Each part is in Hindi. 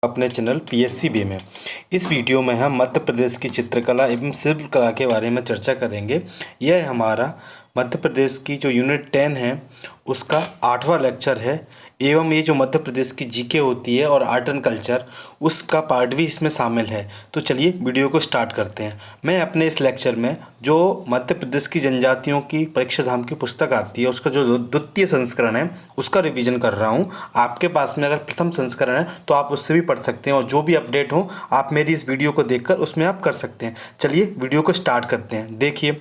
अपने चैनल पीएससी बे में। इस वीडियो में हम मध्य प्रदेश की चित्रकला एवं शिल्पकला के बारे में चर्चा करेंगे। यह हमारा मध्य प्रदेश की जो यूनिट 10 है उसका 8वां लेक्चर है एवं ये जो मध्य प्रदेश की जीके होती है और आर्ट एंड कल्चर उसका पार्ट भी इसमें शामिल है। तो चलिए वीडियो को स्टार्ट करते हैं। मैं अपने इस लेक्चर में जो मध्य प्रदेश की जनजातियों की परीक्षा धाम की पुस्तक आती है उसका जो द्वितीय संस्करण है उसका रिवीजन कर रहा हूँ। आपके पास में अगर प्रथम संस्करण है तो आप उससे भी पढ़ सकते हैं और जो भी अपडेट हो आप मेरी इस वीडियो को देखकर उसमें आप कर सकते हैं। चलिए वीडियो को स्टार्ट करते हैं। देखिए,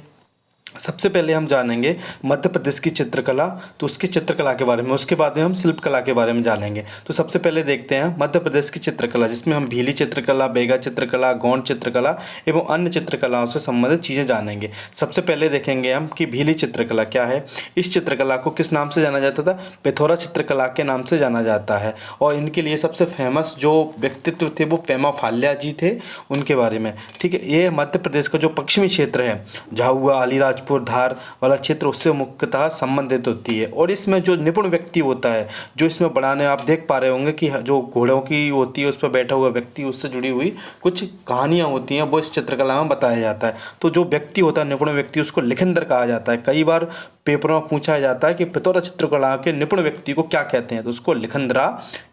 सबसे पहले हम जानेंगे मध्य प्रदेश की चित्रकला, तो उसकी चित्रकला के बारे में, उसके बाद में हम शिल्पकला के बारे में जानेंगे। तो सबसे पहले देखते हैं मध्य प्रदेश की चित्रकला, जिसमें हम भीली चित्रकला, बेगा चित्रकला, गौंड चित्रकला एवं अन्य चित्रकलाओं से संबंधित चीज़ें जानेंगे। सबसे पहले देखेंगे हम कि भीली चित्रकला क्या है। इस चित्रकला को किस नाम से जाना जाता था? पिथौरा चित्रकला के नाम से जाना जाता है। और इनके लिए सबसे फेमस जो व्यक्तित्व थे वो फेमा फाल्या जी थे, उनके बारे में। ठीक है, ये मध्य प्रदेश का जो पश्चिमी क्षेत्र है, झाबुआ, अलीराजपुर, धार वाला क्षेत्र, उससे मुख्यतः संबंधित होती है। और इसमें जो निपुण व्यक्ति होता है, जो इसमें बनाने, आप देख पा रहे होंगे कि जो घोड़ों की होती है उस पर बैठा हुआ व्यक्ति, उससे जुड़ी हुई कुछ कहानियाँ होती हैं, वो इस चित्रकला में बताया जाता है। तो जो व्यक्ति होता है निपुण व्यक्ति, उसको लिखिंदर कहा जाता है। कई बार पेपरों में पूछा जाता है कि पिथौरा चित्रकला के निपुण व्यक्ति को क्या कहते हैं, तो उसको लिखंदरा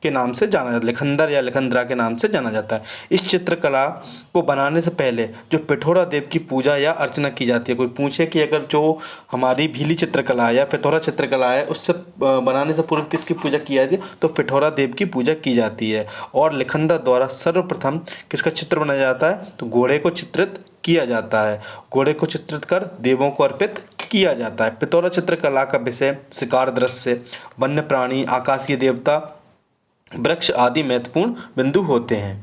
के नाम से जाना जाता है, लिखंदर या लिखंदरा के नाम से जाना जाता है। इस चित्रकला को बनाने से पहले जो पिथौरा देव की पूजा या अर्चना की जाती है। कोई पूछे कि अगर जो हमारी भीली चित्रकला है या पिथौरा चित्रकला है उससे बनाने से पूर्व किसकी पूजा की जाती है, तो पिथौरा देव की पूजा की जाती है। और लिखंदर द्वारा सर्वप्रथम किसका चित्र बनाया जाता है, तो घोड़े को चित्रित किया जाता है। घोड़े को चित्रित कर देवों को अर्पित किया जाता है। पिथौरा चित्रकला का विषय शिकार दृश्य, वन्य प्राणी, आकाशीय देवता, वृक्ष आदि महत्वपूर्ण बिंदु होते हैं।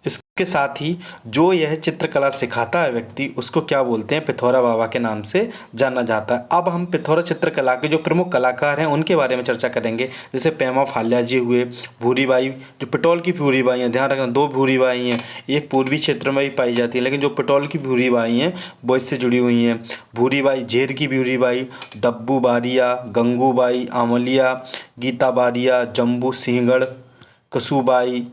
इसके साथ ही जो यह चित्रकला सिखाता है व्यक्ति, उसको क्या बोलते हैं, पिथौरा बाबा के नाम से जाना जाता है। अब हम पिथौरा चित्रकला के जो प्रमुख कलाकार हैं उनके बारे में चर्चा करेंगे। जैसे पेमा फाल्या जी हुए, भूरीबाई, जो पिटौल की भूरीबाई हैं, ध्यान रखना 2 भूरीबाई हैं, एक पूर्वी क्षेत्र में भी पाई जाती है, लेकिन जो पिटौल की भूरीबाई हैं वो इससे जुड़ी हुई हैं। भूरीबाई, झेर की भूरीबाई, डब्बू बारिया, गंगूबाई, आमलिया, गीता बारिया, जम्बू सिंहगढ़, कसूबाई,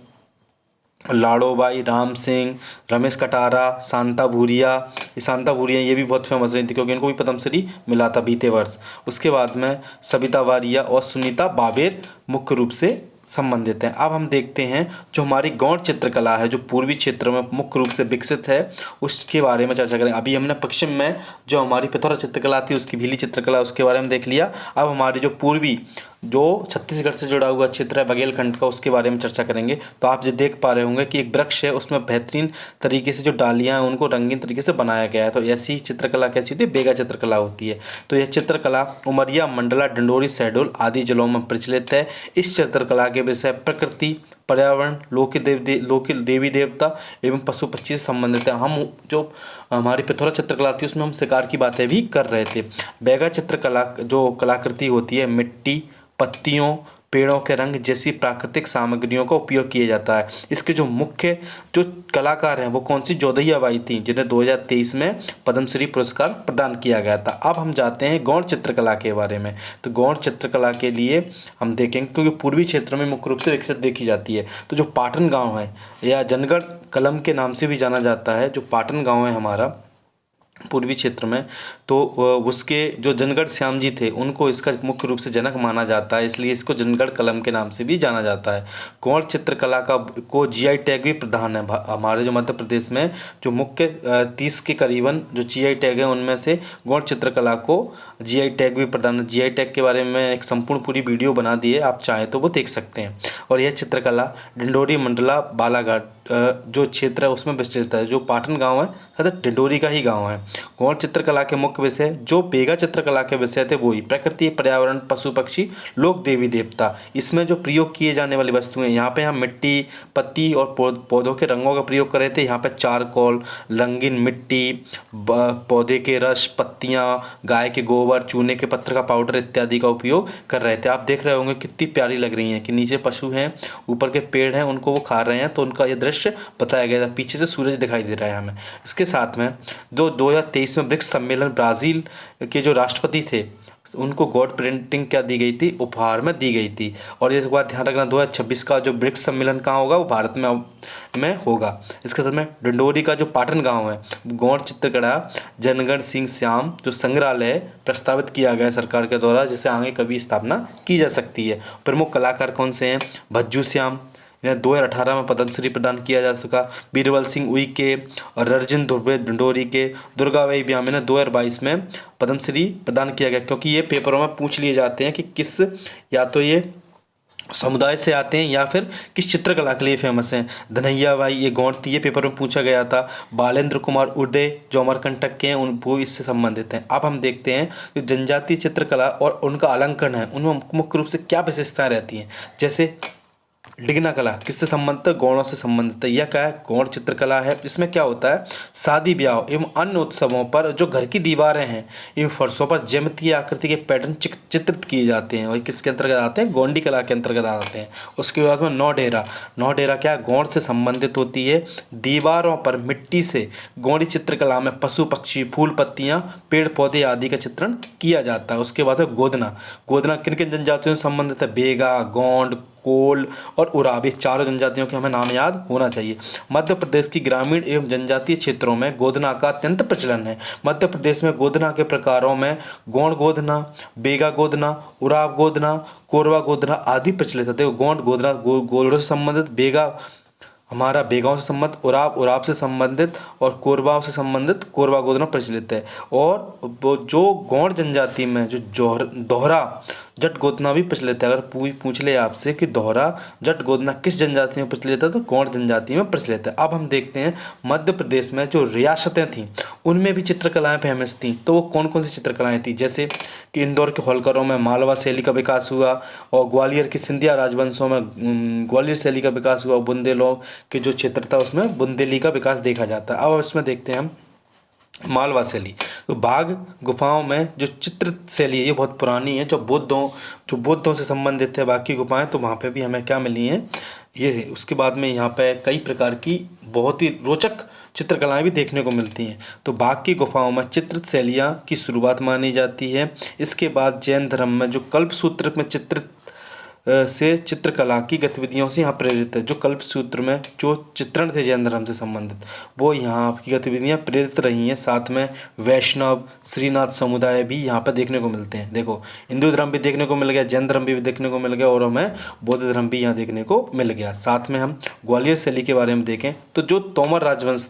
लाड़ोबाई, राम सिंह, रमेश कटारा, शांता भूरिया। ये शांता भूरिया ये भी बहुत फेमस रही थी क्योंकि इनको भी पद्मश्री मिला था बीते वर्ष। उसके बाद में सविता वारिया और सुनीता बाबेर मुख्य रूप से संबंधित हैं। अब हम देखते हैं जो हमारी गौड़ चित्रकला है, जो पूर्वी क्षेत्र में मुख्य रूप से विकसित है, उसके बारे में चर्चा करें। अभी हमने पश्चिम में जो हमारी पिथौरा चित्रकला थी उसकी भीली चित्रकला, उसके बारे में देख लिया। अब हमारी जो पूर्वी, जो छत्तीसगढ़ से जुड़ा हुआ क्षेत्र है बघेलखंड का, उसके बारे में चर्चा करेंगे। तो आप जो देख पा रहे होंगे कि एक वृक्ष है, उसमें बेहतरीन तरीके से जो डालियाँ हैं उनको रंगीन तरीके से बनाया गया है। तो ऐसी चित्रकला कैसी होती है, बेगा चित्रकला होती है। तो यह चित्रकला उमरिया, मंडला, डिंडोरी, शहडोल आदि जिलों में प्रचलित है। इस चित्रकला के विषय प्रकृति, पर्यावरण, लोक देवी देवता एवं पशु पक्षी से संबंधित है। हम जो हमारी पिथौरा चित्रकला थी उसमें हम शिकार की बातें भी कर रहे थे। बेगा चित्रकला जो कलाकृति होती है, मिट्टी, पत्तियों, पेड़ों के रंग जैसी प्राकृतिक सामग्रियों का उपयोग किया जाता है। इसके जो मुख्य जो कलाकार हैं वो कौन सी, जोधैया बाई थी, जिन्हें 2023 में पद्मश्री पुरस्कार प्रदान किया गया था। अब हम जाते हैं गौड़ चित्रकला के बारे में। तो गौड़ चित्रकला के लिए हम देखेंगे क्योंकि पूर्वी क्षेत्र में मुख्य रूप से विकसित देखी जाती है। तो जो पाटन गाँव है या जनगढ़ कलम के नाम से भी जाना जाता है, जो पाटन गाँव है हमारा पूर्वी क्षेत्र में, तो उसके जो जनगढ़ श्याम जी थे उनको इसका मुख्य रूप से जनक माना जाता है, इसलिए इसको जनगढ़ कलम के नाम से भी जाना जाता है। गौड़ चित्रकला को जीआई टैग भी प्रदान है। हमारे जो मध्य प्रदेश में जो मुख्य 30 के करीबन जो जीआई टैग है उनमें से गौड़ चित्रकला को जीआई टैग भी प्रदान है। जीआई टैग के बारे में एक संपूर्ण पूरी वीडियो बना दी है, आप चाहें तो वो देख सकते हैं। और यह चित्रकला डिंडोरी, मंडला, बालाघाट जो क्षेत्र है उसमें विस्तृत है। जो पाटन गाँव है सदर डिंडोरी का ही गाँव है। गौड़ चित्रकला के मुख्य विषय जो बेगा चित्रकला के विषय थे वही प्रकृति, पर्यावरण, पशु पक्षी, लोक देवी देवता। इसमें जो प्रयोग किए जाने वाली वस्तुएं, यहाँ पे हम मिट्टी, पत्ती और पौधों के रंगों का प्रयोग कर रहे थे। यहाँ पे चारकोल, रंगीन मिट्टी, पौधे के रस, पत्तियाँ, गाय के गोबर, चूने के पत्थर का पाउडर इत्यादि का उपयोग कर रहे थे। आप देख रहे होंगे कितनी प्यारी लग रही हैं कि नीचे पशु हैं, ऊपर के पेड़ हैं, उनको वो खा रहे हैं, तो उनका ये दृश्य बताया गया था। पीछे से सूरज दिखाई दे रहा है हमें। इसके साथ में जो 2023 में ब्रिक्स सम्मेलन ब्राज़ील के जो राष्ट्रपति थे उनको गोल्ड प्रिंटिंग क्या दी गई थी, उपहार में दी गई थी। और इस बात ध्यान रखना 2026 का जो ब्रिक्स सम्मेलन कहाँ होगा, वो भारत में होगा। इसके साथ में डिंडोरी का जो पाटन गांव है, गौड़ चित्रकला जनगण सिंह श्याम जो संग्रहालय प्रस्तावित किया गया है सरकार के द्वारा, जिसे आगे कभी स्थापना की जा सकती है। प्रमुख कलाकार कौन से हैं, भज्जू श्याम, इन्हें 2018 में पद्मश्री प्रदान किया जा सका। बीरबल सिंह उइके और रंजन ध्रुवे डिंडोरी के, दुर्गाबाई ब्याम ने 2022 में पद्मश्री प्रदान किया गया, क्योंकि ये पेपरों में पूछ लिए जाते हैं कि किस, या तो ये समुदाय से आते हैं या फिर किस चित्रकला के लिए फेमस हैं। धनैया बाई ये गौड़ थी, ये पेपर में पूछा गया था। बालेंद्र कुमार उदय जो अमरकंटक के हैं, उन वो इससे संबंधित हैं। अब हम देखते हैं जो जनजातीय चित्रकला और उनका अलंकरण है, उनमें मुख्य रूप से क्या विशेषताएं रहती हैं। जैसे डिगना कला किससे संबंधित है, गौड़ों से संबंधित है। यह क्या है, गौड़ चित्रकला है। इसमें क्या होता है, शादी ब्याह एवं अन्य उत्सवों पर जो घर की दीवारें हैं एवं फर्शों पर ज्यामितीय आकृति के पैटर्न चित्रित किए जाते हैं, वही किसके अंतर्गत आते हैं, गोंडी कला के अंतर्गत आते हैं। उसके बाद में नौडेरा, नौडेरा क्या गौड़ से संबंधित होती है। दीवारों पर मिट्टी से गौड़ी चित्रकला में पशु पक्षी, फूल पत्तियाँ, पेड़ पौधे आदि का चित्रण किया जाता है। उसके बाद है गोदना, गोदना किन किन जनजातियों से संबंधित है, बेगा, गोंड, कोल और उराव, चारों जनजातियों के हमें नाम याद होना चाहिए। मध्य प्रदेश की ग्रामीण एवं जनजातीय क्षेत्रों में गोदना का अत्यंत प्रचलन है। मध्य प्रदेश में गोदना के प्रकारों में गोंड गोदना, बेगा गोदना, उराव गोदना, कोरवा गोदना आदि प्रचलित है। देखो गोंड गोदना गोल्डों से संबंधित, बेगा हमारा बेगांव से संबंधित, उराव उराव से संबंधित और कोरबाओं से संबंधित कोरबा गोदना प्रचलित है। और वो जो गौड़ जनजाति में जो दोहरा जट गोदना भी प्रचलित है। अगर पूछ ले आपसे कि दोहरा जट गोदना किस जनजाति में प्रचलित है, तो गौड़ जनजाति में प्रचलित है। अब हम देखते हैं मध्य प्रदेश में जो रियासतें थीं उनमें भी चित्रकलाएं फेमस थीं, तो वो कौन कौन सी चित्रकलाएं थी। जैसे कि इंदौर के होलकरों में मालवा शैली का विकास हुआ, और ग्वालियर की सिंधिया राजवंशों में ग्वालियर शैली का विकास हुआ। बुंदेलों के जो क्षेत्र था उसमें बुंदेली का विकास देखा जाता है। अब इसमें देखते हैं हम मालवा शैली। तो बाघ गुफाओं में जो चित्र शैली है ये बहुत पुरानी है, जो बुद्धों से संबंधित है। बाकी गुफाएं तो वहाँ पे भी हमें क्या मिली हैं, ये है। उसके बाद में यहाँ पे कई प्रकार की बहुत ही रोचक चित्रकलाएं भी देखने को मिलती हैं। तो बाघ की गुफाओं में चित्रित शैलियाँ की शुरुआत मानी जाती है। इसके बाद जैन धर्म में जो कल्पसूत्र में चित्रित से चित्रकला की गतिविधियों से यहाँ प्रेरित है। जो कल्पसूत्र में जो चित्रण थे जैन धर्म से संबंधित, वो यहाँ की गतिविधियाँ प्रेरित रही हैं। साथ में वैष्णव श्रीनाथ समुदाय भी यहाँ पर देखने को मिलते हैं। देखो हिंदू धर्म भी देखने को मिल गया, जैन धर्म भी देखने को मिल गया, और हमें बौद्ध धर्म भी यहाँ देखने को मिल गया। साथ में हम ग्वालियर शैली के बारे में देखें तो जो तोमर राजवंश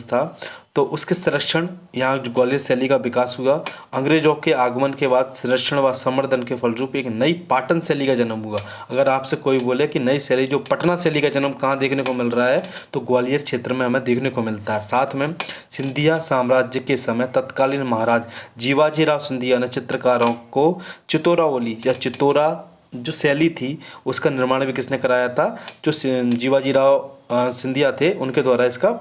था, तो उसके संरक्षण, यहाँ जो ग्वालियर शैली का विकास हुआ। अंग्रेजों के आगमन के बाद संरक्षण व संवर्धन के फलस्वरूप एक नई पाटन शैली का जन्म हुआ। अगर आपसे कोई बोले कि नई शैली जो पटना शैली का जन्म कहाँ देखने को मिल रहा है, तो ग्वालियर क्षेत्र में हमें देखने को मिलता है। साथ में सिंधिया साम्राज्य के समय तत्कालीन महाराज जीवाजीराव सिंधिया ने चित्रकारों को चितौरावली या चितौरा जो शैली थी उसका निर्माण भी किसने कराया था, जो जीवाजीराव सिंधिया थे उनके द्वारा इसका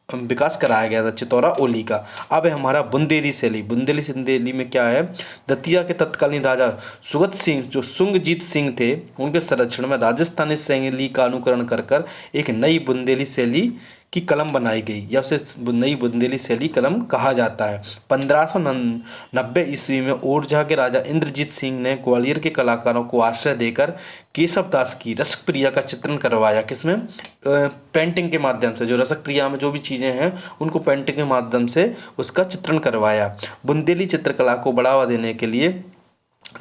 विकास कराया गया था, चितौरा ओली का। अब है हमारा बुंदेली शैली। बुंदेली शैली में क्या है, दतिया के तत्कालीन राजा सुगत सिंह जो सुंगजीत सिंह थे उनके संरक्षण में राजस्थानी शैली का अनुकरण कर एक नई बुंदेली शैली की कलम बनाई गई, या उसे नई बुंदेली शैली कलम कहा जाता है। 1590 ईस्वी में ओरछा के राजा इंद्रजीत सिंह ने ग्वालियर के कलाकारों को आश्रय देकर केशव दास की रसक प्रिया का चित्रण करवाया। किसमें, पेंटिंग के माध्यम से। जो रसक प्रिया में जो भी चीज़ें हैं उनको पेंटिंग के माध्यम से उसका चित्रण करवाया। बुंदेली चित्रकला को बढ़ावा देने के लिए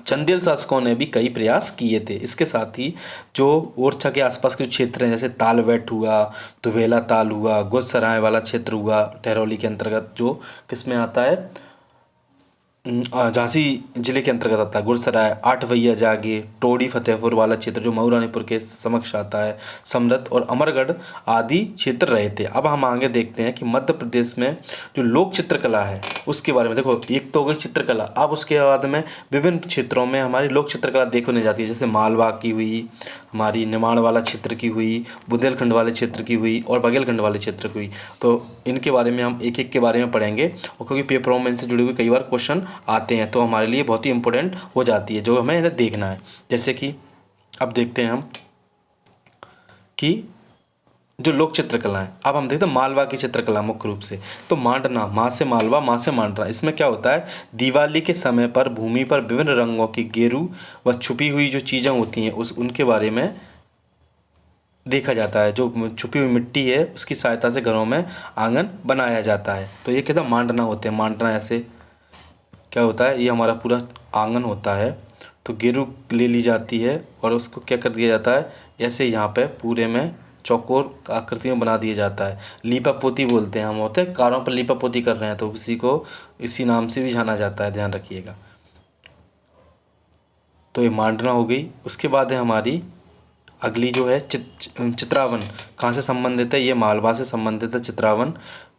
चंदेल शासकों ने भी कई प्रयास किए थे। इसके साथ ही जो ओरछा के आसपास के क्षेत्र हैं, जैसे तालवेट हुआ, दुबेला ताल हुआ, गुजसराय वाला क्षेत्र हुआ, टहरौली के अंतर्गत जो किस में आता है, झांसी जिले के अंतर्गत आता है। गुरसराय, आठ भैया जागे, टोड़ी फतेहपुर वाला क्षेत्र जो मऊरानीपुर के समक्ष आता है, समरथ और अमरगढ़ आदि क्षेत्र रहे थे। अब हम आगे देखते हैं कि मध्य प्रदेश में जो लोक चित्रकला है उसके बारे में। देखो एक तो हो गई चित्रकला, अब उसके बाद में विभिन्न क्षेत्रों में हमारी लोक चित्रकला देखने जाती है। जैसे मालवा की हुई, हमारी निमाड़ वाला क्षेत्र की हुई, बुंदेलखंड वाले क्षेत्र की हुई और बघेलखंड वाले क्षेत्र की हुई। तो इनके बारे में हम एक एक के बारे में पढ़ेंगे, और क्योंकि पेपरों में इनसे जुड़े हुए कई बार क्वेश्चन आते हैं तो हमारे लिए बहुत ही इंपॉर्टेंट हो जाती है, जो हमें इन्हें देखना है। जैसे कि अब देखते हैं हम कि जो लोक चित्रकला है। अब हम देखते हैं मालवा की चित्रकला मुख्य रूप से। तो मांडना, माँ से मालवा, माँ से मांडना, इसमें क्या होता है, दिवाली के समय पर भूमि पर विभिन्न रंगों की गेरू व छुपी हुई जो चीज़ें होती हैं उनके बारे में देखा जाता है। जो छुपी हुई मिट्टी है उसकी सहायता से घरों में आंगन बनाया जाता है। तो ये कहता मांडना होते हैं। मांडना ऐसे क्या होता है, ये हमारा पूरा आंगन होता है। तो गेरू ले ली जाती है और उसको क्या कर दिया जाता है, ऐसे यहाँ पे पूरे में चौकोर आकृति में बना दिया जाता है। लीपा पोती बोलते हैं हम, होते हैं कारों पर लीपा पोती कर रहे हैं तो उसी को इसी नाम से भी जाना जाता है, ध्यान रखिएगा। तो ये मांडना हो गई। उसके बाद है हमारी अगली जो है चित्रावन। कहाँ से संबंधित है, ये मालवा से संबंधित है चित्रावन।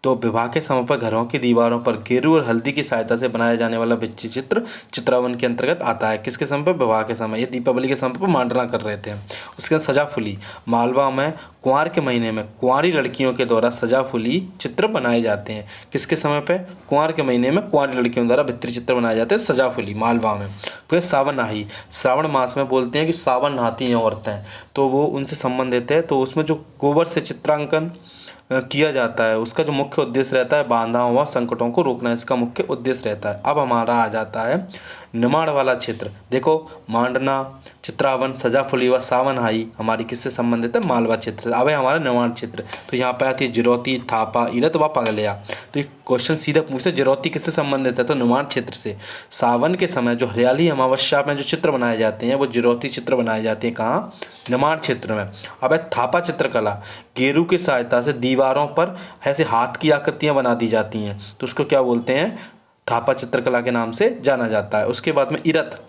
तो विवाह के समय पर घरों की दीवारों पर गेरू और हल्दी की सहायता से बनाया जाने वाला भित्ति चित्र चित्रावन के अंतर्गत आता है। किसके समय पर, विवाह के समय, ये दीपावली के समय पर मांडना कर रहे थे। उसके बाद सजाफुली, मालवा में कुंवार के महीने में कुंवारी लड़कियों के द्वारा सजाफुली चित्र बनाए जाते हैं। किसके समय पे, कुंवार के महीने में कुंवारी लड़कियों द्वारा भित्ति चित्र बनाए जाते हैं सजाफुली मालवा में। फिर सावन नहाई, श्रावण मास में बोलते हैं कि सावन नहाती हैं औरतें, तो वो उनसे संबंधित है। तो उसमें जो गोबर से चित्रांकन किया जाता है उसका जो मुख्य उद्देश्य रहता है बांधा हुआ संकटों को रोकना, इसका मुख्य उद्देश्य रहता है। अब हमारा आ जाता है निमाड़ वाला क्षेत्र। देखो मांडना, चित्रावन, सजाफुली व सावनहाई हमारी किससे संबंधित है, मालवा क्षेत्र से। अब है हमारा निमाड़ क्षेत्र। तो यहाँ पे आती है जिरौती, थापा, इरत व पगलिया। तो ये क्वेश्चन सीधा पूछते जिरौती किससे संबंधित है, तो निमाड़ क्षेत्र से। सावन के समय जो हरियाली अमावस्या में जो चित्र बनाए जाते हैं वो जिरौती चित्र बनाए जाते हैं, कहाँ, निमाड़ क्षेत्र में। अब है थापा चित्रकला, गेरू की सहायता से दीवारों पर ऐसे हाथ की आकृतियाँ बना दी जाती हैं, तो उसको क्या बोलते हैं, थापा चित्रकला के नाम से जाना जाता है। उसके बाद में इरत,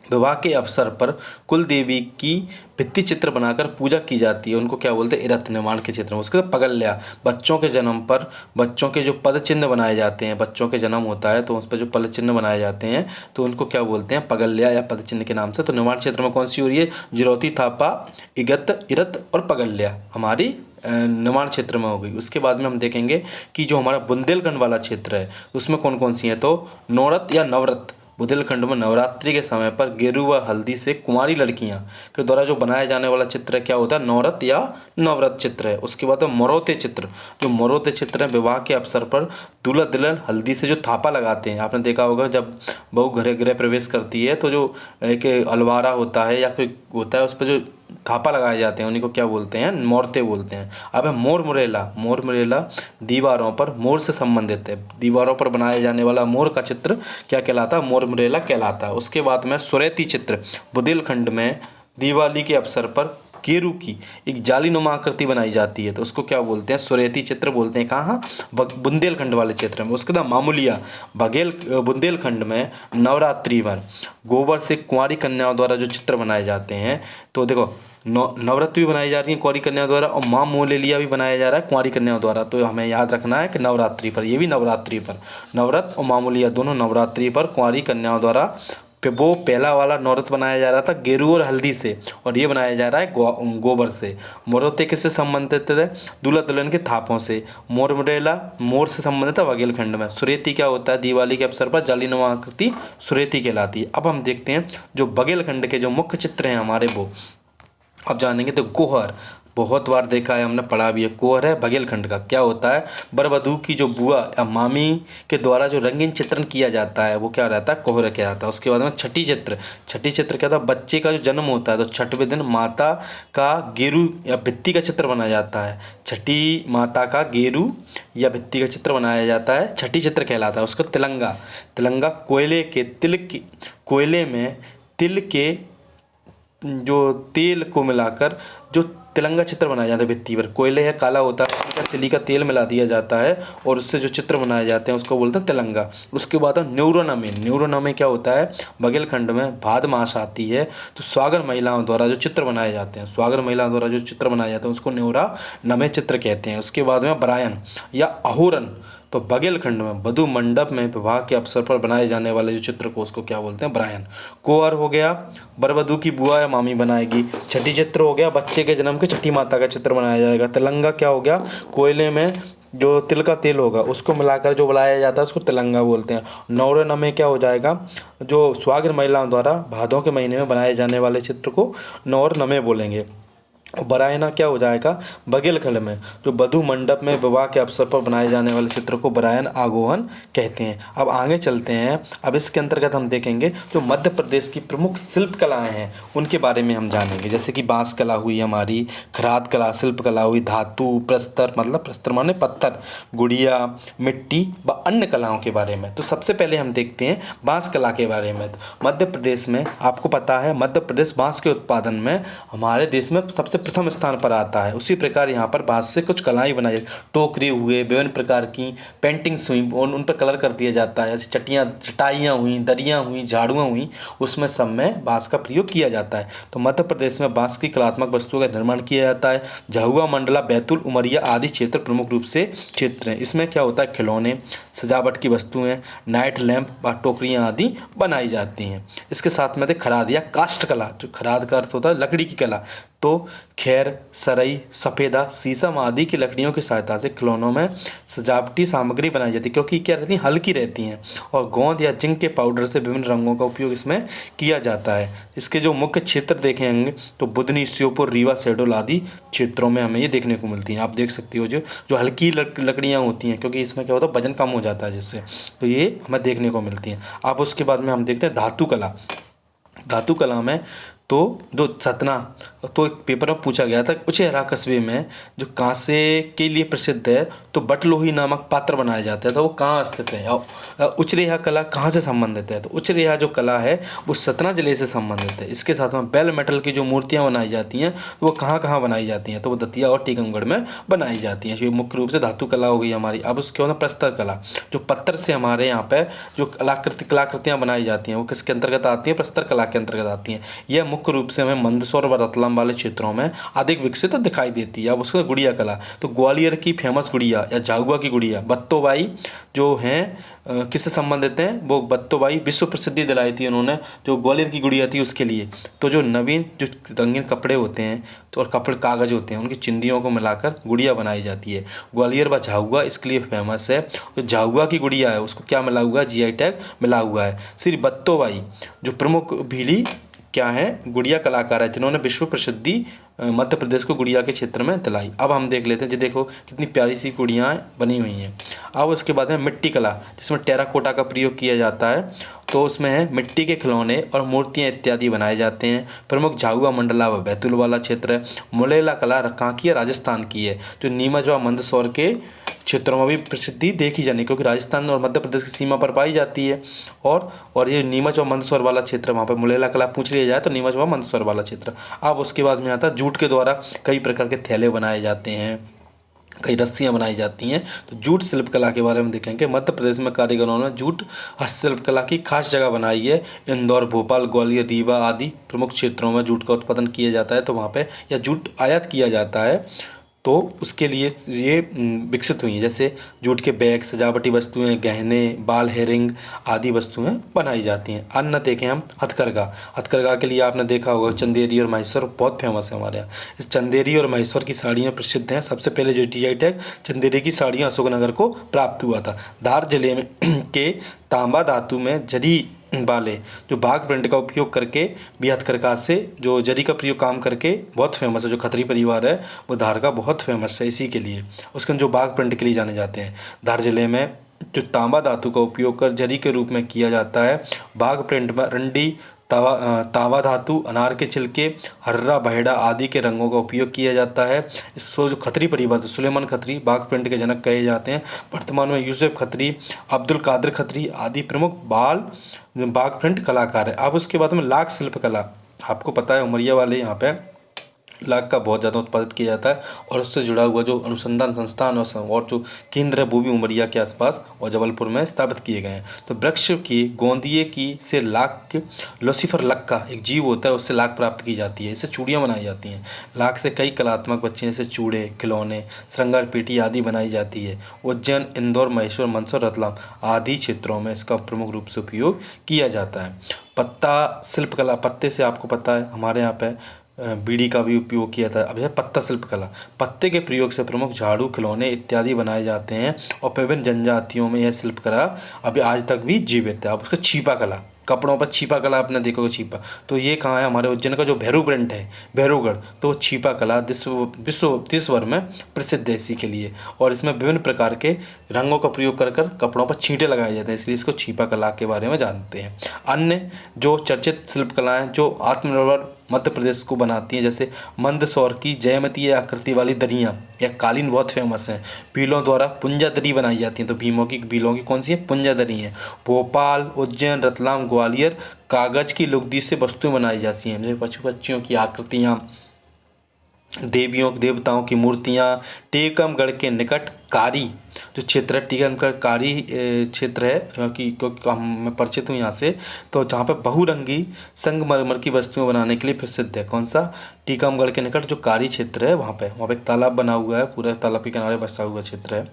विवाह के अवसर पर कुल देवी की भित्ति चित्र बनाकर पूजा की जाती है, उनको क्या बोलते हैं, इरत, निर्माण के क्षेत्र में। उसके बाद पगल्या, बच्चों के जन्म पर बच्चों के जो पद चिन्ह बनाए जाते हैं, बच्चों के जन्म होता है तो उस पर जो पद चिन्ह बनाए जाते हैं तो उनको क्या बोलते हैं, पगल्या या पद चिन्ह के नाम से। तो निर्माण क्षेत्र में कौन सी हो रही है, जिरौती, थापा, इगत, इरत और पगल्या हमारी निर्माण क्षेत्र में हो गई। उसके बाद में हम देखेंगे कि जो हमारा बुंदेलखंड वाला क्षेत्र है उसमें कौन कौन सी हैं, तो नौरत या नवरत। बुंदेलखंड में नवरात्रि के समय पर गेरू व हल्दी से कुंवारी लड़कियां के द्वारा जो बनाया जाने वाला चित्र क्या होता है, नवरत या नवरत चित्र है। उसके बाद है मरौते चित्र। जो मरौते चित्र है विवाह के अवसर पर दूल्हा दुल्हन हल्दी से जो थापा लगाते हैं, आपने देखा होगा जब बहू गृह प्रवेश करती है तो जो एक अलवारा होता है या कोई होता है उस पर जो थापा लगाए जाते हैं उन्हीं को क्या बोलते हैं, मोरते बोलते हैं। अब है मोर मुरेला। मोर मुरेला दीवारों पर मोर से संबंधित है, दीवारों पर बनाया जाने वाला मोर का चित्र क्या कहलाता है, मोर मुरेला कहलाता है। उसके बाद में सुरेती चित्र, बुंदेलखंड में दिवाली के अवसर पर गेरू की एक जालीनुमा आकृति बनाई जाती है तो उसको क्या बोलते हैं, सुरेती चित्र बोलते हैं, कहाँ, बुंदेलखंड वाले क्षेत्र में। उसके बाद मामूलिया, बुंदेलखंड में नवरात्रि पर गोबर से कुंवारी कन्याओं द्वारा जो चित्र बनाए जाते हैं, तो देखो नवरात्रि भी बनाई जा रही है कुंवारी कन्याओं द्वारा और माँ मोलेलिया भी बनाया जा रहा है कुंवारी कन्याओं द्वारा। तो हमें याद रखना है कि नवरात्रि पर, ये भी नवरात्रि पर, नवरत और मामूलिया दोनों नवरात्रि पर कुंवारी कन्याओं द्वारा वो पहला वाला नौरत बनाया जा रहा था गेरू और हल्दी से और ये बनाया जा रहा है गोबर से। मोरौते किससे संबंधित थे, दूल्हा दुल्हन के थापों से। मोर मुरेला मोर से संबंधित है बुंदेलखंड में। सुरेती क्या होता है, दिवाली के अवसर पर जालीनुमा आकृति सुरेती कहलाती है। अब हम देखते हैं जो बुंदेलखंड के जो मुख्य चित्र हैं हमारे वो अब जानेंगे। तो गोहर, बहुत बार देखा है हमने, पढ़ा भी है। गोहर है बुंदेलखंड का, क्या होता है, बर-वधू की जो बुआ या मामी के द्वारा जो रंगीन चित्रण किया जाता है वो क्या रहता है, कोहर कहलाता है। उसके बाद में छठी चित्र। छठी चित्र क्या था, बच्चे का जो जन्म होता है तो छठवें दिन माता का गेरू या भित्ति का चित्र बनाया जाता है। छठी माता का गेरू या भित्ति का चित्र बनाया जाता है, छठी चित्र कहलाता है। उसका तिलंगा, तिलंगा कोयले में तिल के जो तेल को मिलाकर जो तिलंगा चित्र बनाया जाता है भित्ति पर। कोयले है काला होता है, उसमें तिली का तेल मिला दिया जाता है और उससे जो चित्र बनाए जाते हैं उसको बोलते हैं तिलंगा। उसके बाद न्यूरोनमे। न्यूरोनमे क्या होता है, बुंदेलखंड में भाद मास आती है तो स्वागत महिलाओं द्वारा जो चित्र बनाए जाते हैं, स्वागत महिलाओं द्वारा जो चित्र बनाए जाते हैं उसको न्यूरोनमे चित्र कहते हैं। उसके बाद में ब्रायन या अहोरन, तो बुंदेलखंड में वधु मंडप में विवाह के अवसर पर बनाए जाने वाले जो चित्र को उसको क्या बोलते हैं, ब्रायन। कोहर हो गया, बर-वधू की बुआ या मामी बनाएगी। छठी चित्र हो गया, बच्चे के जन्म के छठी माता का चित्र बनाया जाएगा। तिलंगा क्या हो गया, कोयले में जो तिल का तेल होगा उसको मिलाकर जो बनाया जाता है उसको तिलंगा बोलते हैं। न्यूरोनमे क्या हो जाएगा, जो सुहागिन महिलाओं द्वारा भादों के महीने में बनाए जाने वाले चित्र को न्यूरोनमे बोलेंगे। बरायना क्या हो जाएगा, बघेलखंड में जो वधु मंडप में विवाह के अवसर पर बनाए जाने वाले चित्र को बरायन आगोहन कहते हैं। अब आगे चलते हैं। अब इसके अंतर्गत हम देखेंगे जो मध्य प्रदेश की प्रमुख शिल्प कलाएं हैं उनके बारे में हम जानेंगे, जैसे कि बांस कला हुई हमारी, खराद कला, शिल्प कला हुई, धातु, प्रस्तर मतलब प्रस्तर माने पत्थर, गुड़िया, मिट्टी व अन्य कलाओं के बारे में। तो सबसे पहले हम देखते हैं बांस कला के बारे में। तो मध्य प्रदेश में आपको पता है मध्य प्रदेश बांस के उत्पादन में हमारे देश में सबसे प्रथम स्थान पर आता है। उसी प्रकार यहाँ पर बांस से कुछ कलाएं बनाई जाती, टोकरी हुए, विभिन्न प्रकार की पेंटिंग्स हुई और उन पर कलर कर दिया जाता है, जैसे चटाइयाँ हुई, दरियाँ हुई, झाड़ुआँ हुई, उसमें सब में बांस का प्रयोग किया जाता है। तो मध्य प्रदेश में बांस की कलात्मक वस्तुओं का निर्माण किया जाता है। झाबुआ, मंडला, बैतूल, उमरिया आदि क्षेत्र प्रमुख रूप से क्षेत्र हैं। इसमें क्या होता है, खिलौने, सजावट की वस्तुएं, नाइट लैंप व टोकरियाँ आदि बनाई जाती हैं। इसके साथ में खराद या काष्ठ कला, जो खराद का अर्थ होता है लकड़ी की कला, तो खैर, सरई, सफ़ेदा, शीशम आदि की लकड़ियों की सहायता से खिलौनों में सजावटी सामग्री बनाई जाती है, क्योंकि क्या रहती हैं, हल्की रहती हैं, और गोंद या जिंक के पाउडर से विभिन्न रंगों का उपयोग इसमें किया जाता है। इसके जो मुख्य क्षेत्र देखेंगे तो बुधनी, श्योपुर, रीवा, शहडोल आदि क्षेत्रों में हमें ये देखने को मिलती हैं। आप देख सकते हो जो जो हल्की लकड़ियाँ होती हैं, क्योंकि इसमें क्या होता है, वजन कम हो जाता है जिससे, तो ये हमें देखने को मिलती हैं। अब उसके बाद में हम देखते हैं धातु कला। धातु कला में तो जो सतना, तो एक पेपर में पूछा गया था, उचेहरा कस्बे में जो कांसे के लिए प्रसिद्ध है तो बटलोही नामक पात्र बनाया जाता है, तो वो कहाँ स्थित है, और उचरेहा कला कहाँ से संबंधित है, तो उचरेहा जो कला है वो सतना जिले से संबंधित है। इसके साथ में बेल मेटल की जो मूर्तियाँ बनाई जाती हैं तो वो कहाँ कहाँ बनाई जाती हैं, तो वो दतिया और टीकमगढ़ में बनाई जाती हैं। ये मुख्य रूप से धातु कला हो गई हमारी। अब उसके बाद प्रस्तर कला, जो पत्थर से हमारे यहाँ पे जो कलाकृतियाँ बनाई जाती हैं वो किसके अंतर्गत आती हैं, प्रस्तर कला के अंतर्गत आती हैं। यह मुख्य रूप से हमें मंदसौर व रतलाम वाले क्षेत्रों में अधिक विकसित दिखाई देती है। अब उसके बाद गुड़िया कला, तो ग्वालियर की फेमस गुड़िया या झाबुआ की गुड़िया बत्तोबाई जो हैं किससे संबंधित हैं, वो बत्तोबाई विश्व प्रसिद्धि दिलाई थी उन्होंने, जो ग्वालियर की गुड़िया थी उसके लिए। तो जो नवीन जो रंगीन कपड़े होते हैं तो और कपड़े कागज़ होते हैं उनकी चिंदियों को मिलाकर गुड़िया बनाई जाती है। ग्वालियर व झाबुआ इसके लिए फेमस है। जो झाबुआ की गुड़िया है उसको क्या मिला हुआ है, जीआई टैग मिला हुआ है। श्री बत्तोबाई जो प्रमुख भीली क्या हैं, गुड़िया कलाकार है जिन्होंने विश्व प्रसिद्धि मध्य प्रदेश को गुड़िया के क्षेत्र में दिलाई। अब हम देख लेते हैं, जी देखो कितनी प्यारी सी गुड़ियाँ बनी हुई हैं। अब उसके बाद में मिट्टी कला, जिसमें टेराकोटा का प्रयोग किया जाता है, तो उसमें है मिट्टी के खिलौने और मूर्तियाँ इत्यादि बनाए जाते हैं। प्रमुख झाबुआ, मंडला व बैतूल वाला क्षेत्र है। मुलेला कला कांकिया राजस्थान की है, जो नीमच व मंदसौर के क्षेत्रों में भी प्रसिद्धि देखी जानी, क्योंकि राजस्थान और मध्य प्रदेश की सीमा पर पाई जाती है। और ये नीमच व मंदसौर वाला क्षेत्र, वहाँ पर मुलेला कला पूछ लिया जाए तो नीमच व मंदसौर वाला क्षेत्र। अब उसके बाद में आता है जूट के द्वारा कई प्रकार के थैले बनाए जाते हैं, कई रस्सियाँ बनाई जाती हैं। तो जूट शिल्प कला के बारे में देखेंगे। मध्य प्रदेश में कारीगरों ने जूट हस्तशिल्प कला की खास जगह बनाई है। इंदौर, भोपाल, ग्वालियर, रीवा आदि प्रमुख क्षेत्रों में जूट का उत्पादन किया जाता है, तो वहाँ पे या जूट आयात किया जाता है, तो उसके लिए ये विकसित हुई हैं। जैसे जूट के बैग, सजावटी वस्तुएं, गहने, बाल हेयरिंग आदि वस्तुएं बनाई जाती हैं। अन्य देखें हम हथकरघा। हथकरघा के लिए आपने देखा होगा चंदेरी और महेश्वर बहुत फेमस है हमारे यहाँ। इस चंदेरी और महेश्वर की साड़ियाँ प्रसिद्ध हैं। सबसे पहले जो जीआई टैग चंदेरी की साड़ियाँ अशोकनगर को प्राप्त हुआ था। धार जिले में के तांबा धातु में जरी वाले जो बाघ प्रिंट का उपयोग करके भी हथकरघा से जो जरी का प्रयोग काम करके बहुत फेमस है। जो खत्री परिवार है वो धार का बहुत फेमस है इसी के लिए, उसके जो बाघ प्रिंट के लिए जाने जाते हैं। धार जिले में जो तांबा धातु का उपयोग कर जरी के रूप में किया जाता है। बाघ प्रिंट में रंडी, तांबा धातु, अनार के छिलके, हर्रा, बहेड़ा आदि के रंगों का उपयोग किया जाता है। इसको जो खत्री परिवार से सुलेमान खत्री बाघ प्रिंट के जनक कहे जाते हैं। वर्तमान में यूसुफ खत्री, अब्दुल कादिर खत्री आदि प्रमुख बाघ प्रिंट कलाकार है। अब उसके बाद में लाख शिल्प कला, आपको पता है उमरिया वाले यहाँ पे लाख का बहुत ज़्यादा उत्पादित किया जाता है, और उससे जुड़ा हुआ जो अनुसंधान संस्थान और जो केंद्र है वो भी उमरिया के आसपास और जबलपुर में स्थापित किए गए हैं। तो वृक्ष की गोंदिये की से लाख, लूसीफर लक्का एक जीव होता है, उससे लाख प्राप्त की जाती है। इससे चूड़ियाँ बनाई जाती हैं। लाख से कई कलात्मक बच्चे जैसे चूड़े, खिलौने, श्रृंगार पेटी आदि बनाई जाती है। उज्जैन, इंदौर, महेश्वर, मंदसौर, रतलाम आदि क्षेत्रों में इसका प्रमुख रूप से उपयोग किया जाता है। पत्ता शिल्प कला, पत्ते से आपको पता है हमारे यहाँ पे बीड़ी का भी उपयोग किया था। अब है पत्ता शिल्प कला। पत्ते के प्रयोग से प्रमुख झाड़ू, खिलौने इत्यादि बनाए जाते हैं, और विभिन्न जनजातियों में यह शिल्प कला अभी आज तक भी जीवित है। अब उसका छीपा कला, कपड़ों पर छिपा कला आपने देखोगे छिपा, तो ये कहाँ है हमारे उज्जैन का जो भैरव प्रिंट है भैरवगढ़, तो छिपा कला विश्व भर में प्रसिद्ध है इसी के लिए। और इसमें विभिन्न प्रकार के रंगों का प्रयोग कर कर कपड़ों पर छींटे लगाए जाते हैं, इसलिए इसको छिपा कला के बारे में जानते हैं। अन्य जो चर्चित शिल्प कलाएँ जो आत्मनिर्भर मध्य प्रदेश को बनाती हैं, जैसे मंदसौर की जयमती आकृति वाली दरियाँ या कालीन बहुत फेमस हैं। भीलों द्वारा पुंजा दरी बनाई जाती हैं, तो भीलों की कौन सी है, पुंजा दरी है। भोपाल, उज्जैन, रतलाम, ग्वालियर कागज की लुगदी से वस्तुएं बनाई जाती हैं, जैसे पशु पक्षियों की आकृतियाँ, देवियों देवताओं की मूर्तियाँ। टीकमगढ़ के निकट कारी जो क्षेत्र है, टीकमगढ़ कारी क्षेत्र है, क्योंकि मैं परिचित हूँ यहाँ से, तो जहाँ पे बहुरंगी संगमरमर की वस्तुएं बनाने के लिए प्रसिद्ध है। कौन सा, टीकमगढ़ के निकट जो कारी क्षेत्र है वहाँ पे एक तालाब बना हुआ है, पूरा तालाब के किनारे बसा हुआ क्षेत्र है।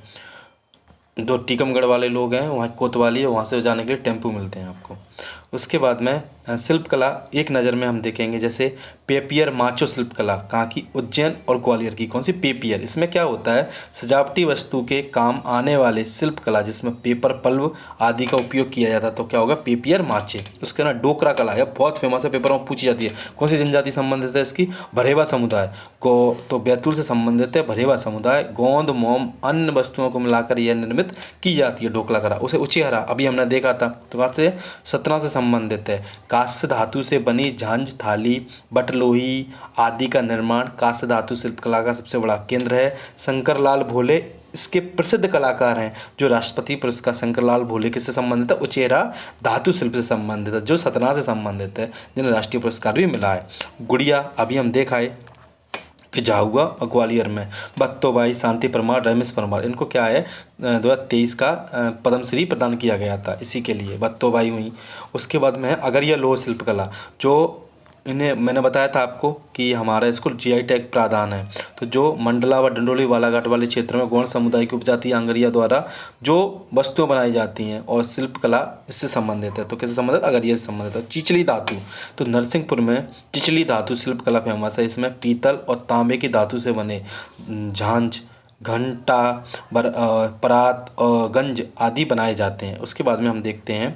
जो टीकमगढ़ वाले लोग हैं वहाँ कोतवाली है, वहाँ से जाने के लिए टेम्पू मिलते हैं आपको। उसके बाद में शिल्प कला एक नज़र में हम देखेंगे, जैसे पेपियर माचो शिल्प कला कहाँ की, उज्जैन और ग्वालियर की। कौन सी, पेपियर। इसमें क्या होता है, सजावटी वस्तु के काम आने वाले शिल्प कला जिसमें पेपर, पल्व आदि का उपयोग किया जाता है, तो क्या होगा, पेपियर माचे। उसके ना डोकरा कला यह बहुत फेमस है, पेपरों में पूछी जाती है। कौन सी जनजाति संबंधित है इसकी, भरेवा समुदाय को, तो बैतूल से संबंधित है भरेवा समुदाय। गोंद, मोम, अन्य वस्तुओं को मिलाकर यह निर्मित की जाती है डोकला कला। उसे उचेहरा अभी हमने देखा था, तो कहाँ से, सतना से संबंधित है। कांस्य धातु से बनी झांझ, थाली, बटलोही आदि का निर्माण कांस्य धातु शिल्प कला का सबसे बड़ा केंद्र है। शंकरलाल भोले इसके प्रसिद्ध कलाकार हैं। जो राष्ट्रपति पुरस्कार शंकरलाल भोले किससे संबंधित है, उचेहरा धातु शिल्प से संबंधित है, जो सतना से संबंधित है, जिन्हें राष्ट्रीय पुरस्कार भी मिला है। गुड़िया अभी हम देखा है कि जाहुआ ग्वालियर में। बत्तोबाई, शांति परमार, रमेश परमार, इनको क्या है 2023 का पद्मश्री प्रदान किया गया था, इसी के लिए बत्तोबाई हुई। उसके बाद में अगरिया लोह शिल्प कला, जो इन्हें मैंने बताया था आपको कि हमारा इसको जीआई टैग प्रावधान है। तो जो मंडला व डंडोली बालाघाट वाले क्षेत्र में गौड़ समुदाय की उपजाति अंगरिया द्वारा जो वस्तुएं बनाई जाती हैं और शिल्प कला इससे संबंधित है, तो किससे संबंधित, अगरिया से संबंधित है। चिचली धातु, तो नरसिंहपुर में चिचली धातु शिल्प कला फेमस है। इसमें पीतल और तांबे की धातु से बने झांझ, घंटा, परात और गंज आदि बनाए जाते हैं। उसके बाद में हम देखते हैं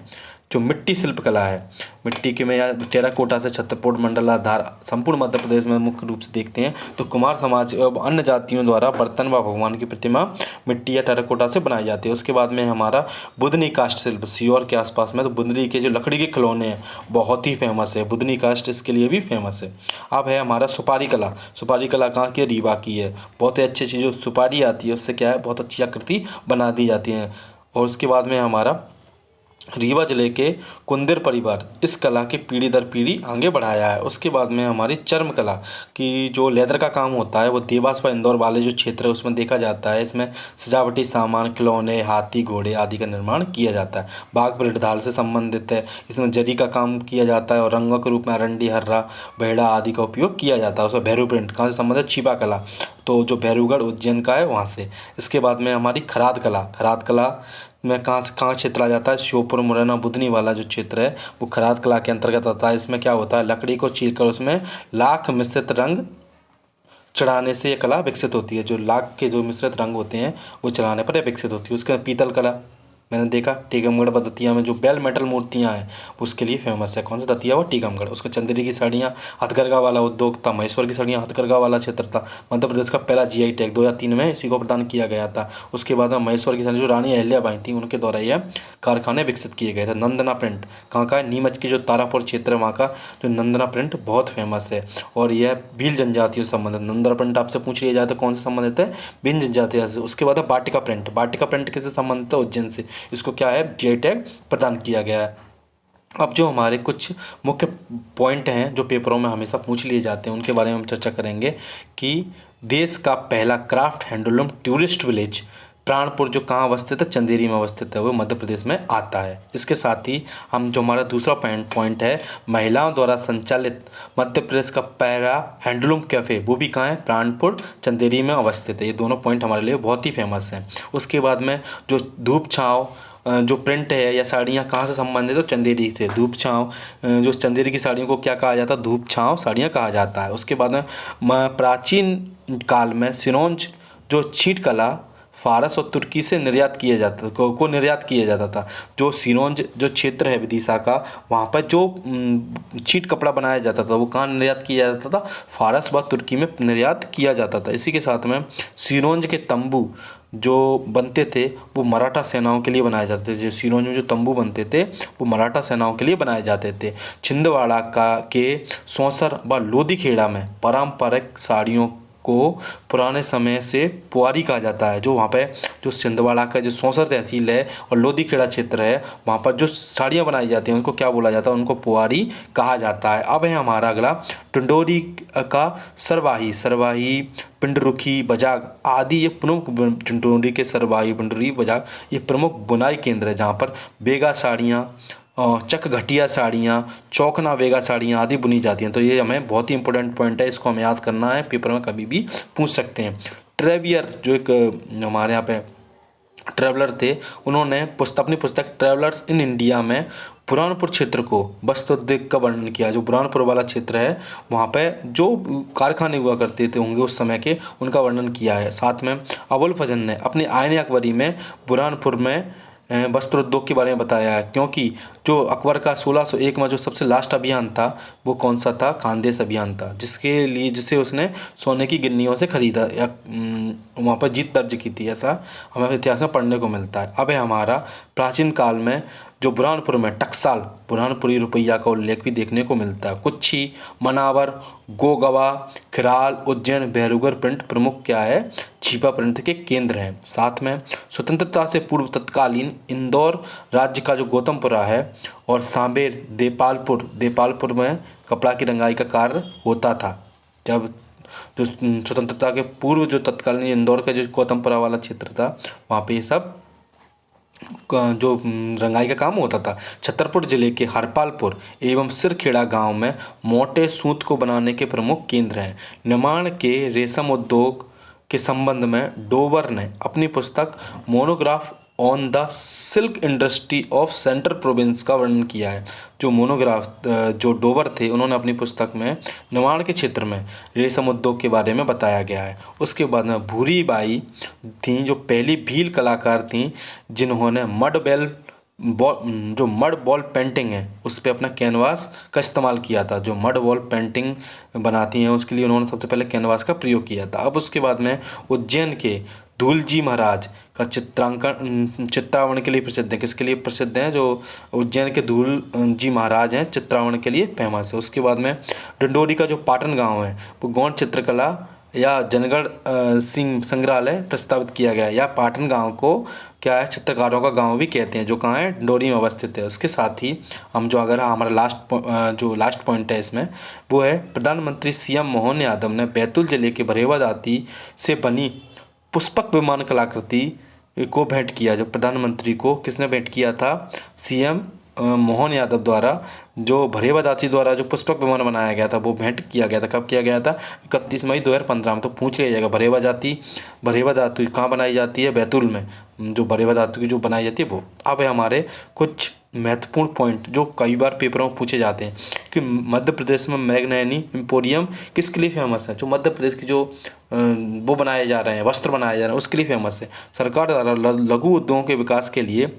जो मिट्टी शिल्प कला है, मिट्टी के में या टेराकोटा से छत्रपुर, मंडलाधार संपूर्ण मध्य प्रदेश में मुख्य रूप से देखते हैं। तो कुमार समाज एवं अन्य जातियों द्वारा बर्तन व भगवान की प्रतिमा मिट्टी या टेराकोटा से बनाई जाती है। उसके बाद में हमारा बुधनी काष्ठ शिल्प, सीहोर के आसपास में, तो बुधनी के जो लकड़ी के खिलौने हैं बहुत ही फेमस है, बुधनी काष्ठ इसके लिए भी फेमस है। अब है हमारा सुपारी कला। सुपारी कला कहाँ की है, रीवा की है। बहुत ही अच्छी चीज़ जो सुपारी आती है उससे क्या है, बहुत अच्छी आकृति बना दी जाती है। और उसके बाद में हमारा रीवा जिले के कुंदर परिवार इस कला की पीढ़ी दर पीढ़ी आगे बढ़ाया है। उसके बाद में हमारी चर्म कला की जो लेदर का काम होता है वो देवास व इंदौर वाले जो क्षेत्र है उसमें देखा जाता है। इसमें सजावटी सामान, खिलौने, हाथी, घोड़े आदि का निर्माण किया जाता है। बाघ प्रिंट धाल से संबंधित है, इसमें जरी का काम किया जाता है और रंगों के रूप में अरंडी, हर्रा, बेहड़ा आदि का उपयोग किया जाता है। उसमें भैरव प्रिंट कहाँ से संबंधित है, छिपा कला, तो जो भैरवगढ़ उज्जैन का है वहाँ से। इसके बाद में हमारी खराद कला, खराद कला में कहाँ क्षेत्र आ जाता है, श्योपुर, मुरैना, बुधनी वाला जो क्षेत्र है वो खराद कला के अंतर्गत आता है। इसमें क्या होता है, लकड़ी को चीरकर उसमें लाख मिश्रित रंग चढ़ाने से ये कला विकसित होती है। जो लाख के जो मिश्रित रंग होते हैं वो चढ़ाने पर ये विकसित होती है। उसके बाद पीतल कला मैंने देखा, टीकमगढ़ व दतिया में जो बेल मेटल मूर्तियाँ हैं उसके लिए फेमस है। कौन सा, दतिया व टीकमगढ़। उसको चंदेरी की साड़ियाँ, हथकरघा वाला उद्योग था। महेश्वर की साड़ियाँ हथकरघा वाला क्षेत्र था। मध्य प्रदेश का पहला जीआई टैग 2003 में इसी को प्रदान किया गया था। उसके बाद में महेश्वर की साड़ी जो रानी अहिल्याबाई थी उनके द्वारा यह कारखाने विकसित किए गए थे। नंदना प्रिंट कहाँ का है, नीमच की जो तारापुर क्षेत्र है वहाँ का जो नंदना प्रिंट बहुत फेमस है और यह भील जनजातियों से संबंधित। नंदना प्रिंट आपसे पूछ लिया जाए तो कौन से संबंधित है, भील जनजातियों से। उसके बाद है बाटिका प्रिंट। बाटिका प्रिंट किससे संबंधित है, उज्जैन से। इसको क्या है, जीआई टैग प्रदान किया गया है। अब जो हमारे कुछ मुख्य पॉइंट हैं जो पेपरों में हमेशा पूछ लिए जाते हैं उनके बारे में हम चर्चा करेंगे कि देश का पहला craft handloom tourist village Pranpur जो कहाँ अवस्थित है, चंदेरी में अवस्थित है, वो मध्य प्रदेश में आता है। इसके साथ ही हम जो हमारा दूसरा पॉइंट है महिलाओं द्वारा संचालित मध्य प्रदेश का पहला हैंडलूम कैफ़े, वो भी कहाँ है, प्राणपुर, चंदेरी में अवस्थित है। ये दोनों पॉइंट हमारे लिए बहुत ही फेमस हैं। उसके बाद में जो धूप छाँव जो प्रिंट है या साड़ियाँ कहाँ से संबंधित है, तो चंदेरी से। धूप छाँव जो चंदेरी की साड़ियों को क्या कहा जाता है, धूप छाँव साड़ियाँ कहा जाता है। उसके बाद में प्राचीन काल में सिरोंज जो छींट कला फारस और तुर्की से निर्यात किया जाता को निर्यात किया जाता था। जो सिरोंज जो क्षेत्र है विदिशा का, वहाँ पर जो चीट कपड़ा बनाया जाता था वो कहाँ निर्यात किया जाता था, फारस व तुर्की में निर्यात किया जाता था। इसी के साथ में सिरोंज के तंबू जो बनते थे वो मराठा सेनाओं के लिए बनाए जाते थे। जो सिरोंज में जो तंबू बनते थे वो मराठा सेनाओं के लिए बनाए जाते थे। छिंदवाड़ा का के सौंसर व लोदीखेड़ा में पारंपरिक साड़ियों को पुराने समय से पुआरी कहा जाता है। जो वहाँ पे जो छिंदवाड़ा का जो सौंसर तहसील है और लोदीखेड़ा क्षेत्र है, वहाँ पर जो साड़ियाँ बनाई जाती हैं उनको क्या बोला जाता है, उनको पुआरी कहा जाता है। अब है हमारा अगला टंडोरी का सरवाही, सरवाही पिंडरुखी बजाग आदि ये प्रमुख टंडोरी के सरवाही पिंडुरी बजाग ये प्रमुख बुनाई केंद्र है, जहाँ पर बेगा साड़ियाँ, चक घटिया साड़ियाँ, चौकना बेगा साड़ियाँ आदि बुनी जाती हैं। तो ये हमें बहुत ही इंपॉर्टेंट पॉइंट है, इसको हमें याद करना है, पेपर में कभी भी पूछ सकते हैं। ट्रेवियर जो एक हमारे यहाँ पे ट्रैवलर थे, उन्होंने अपनी पुस्तक ट्रैवलर्स इन इंडिया में बुरहानपुर क्षेत्र को वस्त्रोद्योग का वर्णन किया। जो बुरहानपुर वाला क्षेत्र है वहाँ पे जो कारखाने हुआ करते थे होंगे उस समय के, उनका वर्णन किया है। साथ में अबुल फजल ने अपने आईन अकबरी में बुरहानपुर में वस्त्रोद्योग के बारे में बताया है, क्योंकि जो अकबर का 1601 में जो सबसे लास्ट अभियान था वो कौन सा था, खानदेश अभियान था, जिसे उसने सोने की गिन्नियों से खरीदा या वहाँ पर जीत दर्ज की थी, ऐसा हमें इतिहास में पढ़ने को मिलता है। अब है हमारा प्राचीन काल में जो बुरहानपुर में टकसाल बुरहानपुरी रुपया का उल्लेख भी देखने को मिलता है। कुच्छी, मनावर, गोगवा, खिराल, उज्जैन, बैरुगर प्रिंट प्रमुख क्या है, छिपा प्रिंट के केंद्र हैं। साथ में स्वतंत्रता से पूर्व तत्कालीन इंदौर राज्य का जो गौतमपुरा है और सांबेर, देपालपुर में कपड़ा की रंगाई का कार्य होता था। जब जो स्वतंत्रता के पूर्व जो तत्कालीन इंदौर का जो गौतमपुरा वाला क्षेत्र था वहाँ पे ये सब जो रंगाई का काम होता था। छतरपुर जिले के हरपालपुर एवं सिरखेड़ा गांव में मोटे सूत को बनाने के प्रमुख केंद्र हैं। निर्माण के रेशम उद्योग के संबंध में डोवर ने अपनी पुस्तक monograph on the silk industry of central province का वर्णन किया है। जो मोनोग्राफ जो डोवर थे उन्होंने अपनी पुस्तक में निर्माण के क्षेत्र में रेशम उद्योग के बारे में बताया गया है। उसके बाद में भूरी बाई थी जो पहली भील कलाकार थी जिन्होंने मड बॉल पेंटिंग है उस पर अपना कैनवास का इस्तेमाल किया था। जो मड बॉल पेंटिंग बनाती हैं उसके लिए उन्होंने सबसे पहले कैनवास का प्रयोग किया था। अब उसके बाद में उज्जैन के धूलजी महाराज का चित्रावण के लिए प्रसिद्ध है। किसके लिए प्रसिद्ध हैं, जो उज्जैन के धूल जी महाराज हैं चित्रावण के लिए फेमस है। उसके बाद में डिंडोरी का जो पाटन गांव है वो गौड़ चित्रकला या जनगढ़ सिंह संग्रहालय प्रस्तावित किया गया है। या पाटन गांव को क्या है, चित्रकारों का गांव भी कहते हैं, जो कहाँ है, डिंडोरी में अवस्थित है। उसके साथ ही हम जो अगर हमारा लास्ट पॉइंट है इसमें वो है प्रधानमंत्री सीएम मोहन यादव ने बैतूल जिले के बरेवा दाती से बनी पुष्पक विमान कलाकृति को भेंट किया। जो प्रधानमंत्री को किसने भेंट किया था, सीएम मोहन यादव द्वारा जो भरेवा दाती द्वारा जो पुष्पक विमान बनाया गया था वो भेंट किया गया था। कब किया गया था, 31 मई 2015 में। तो पूछ लिया जाएगा भरेवा दाती कहाँ बनाई जाती है, बैतूल में जो भरेवा दाती की जो बनाई जाती है वो। अब है हमारे कुछ महत्वपूर्ण पॉइंट जो कई बार पेपरों में पूछे जाते हैं कि मध्य प्रदेश में मैग्नैनी एम्पोरियम किसके लिए फेमस है। जो मध्य प्रदेश की जो वो बनाए जा रहे हैं, वस्त्र बनाए जा रहे हैं, उसके लिए फेमस है। सरकार द्वारा लघु उद्योगों के विकास के लिए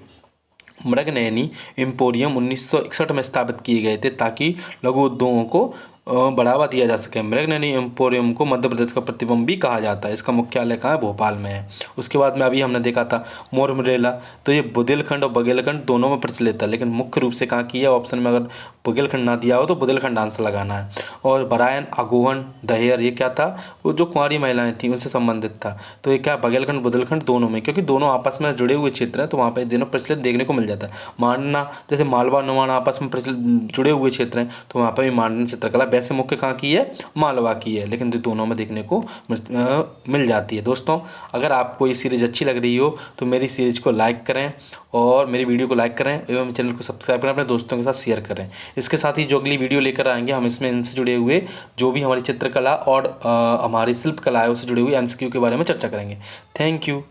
मृगनयनी एम्पोरियम 1961 में स्थापित किए गए थे ताकि लघु उद्योगों को बढ़ावा दिया जा सके। मृगनयनी एम्पोरियम को मध्य प्रदेश का प्रतिबिंब भी कहा जाता है। इसका मुख्यालय कहाँ है, भोपाल में है। उसके बाद में अभी हमने देखा था मोर मिरेला, तो ये बुंदेलखंड और बघेलखंड दोनों में प्रचलित है, लेकिन मुख्य रूप से कहाँ की है, ऑप्शन में अगर बुंदेलखंड ना दिया हो तो बुंदेलखंड आंसर लगाना है। और बरायन, अगोहन, दहेर ये क्या था, वो जो कुंवारी महिलाएं थी उनसे संबंधित था। तो ये क्या, बघेलखंड बुंदेलखंड दोनों में, क्योंकि दोनों आपस में जुड़े हुए क्षेत्र हैं तो वहाँ पर दोनों प्रचलित देखने को मिल जाता है। मांडना जैसे मालवा नुमाण आपस में प्रचलित जुड़े हुए क्षेत्र हैं तो वहाँ पर भी मांडन चित्रकला वैसे मुख्य कहाँ की है, मालवा की है, लेकिन दोनों में देखने को मिल जाती है। दोस्तों अगर आपको ये सीरीज़ अच्छी लग रही हो तो मेरी सीरीज़ को लाइक करें और मेरी वीडियो को लाइक करें एवं चैनल को सब्सक्राइब करें, अपने दोस्तों के साथ शेयर करें। इसके साथ ही जो अगली वीडियो लेकर आएंगे हम इसमें इनसे जुड़े हुए जो भी हमारी चित्रकला और हमारी शिल्पकला है उससे जुड़े हुए MCQ के बारे में चर्चा करेंगे। Thank you.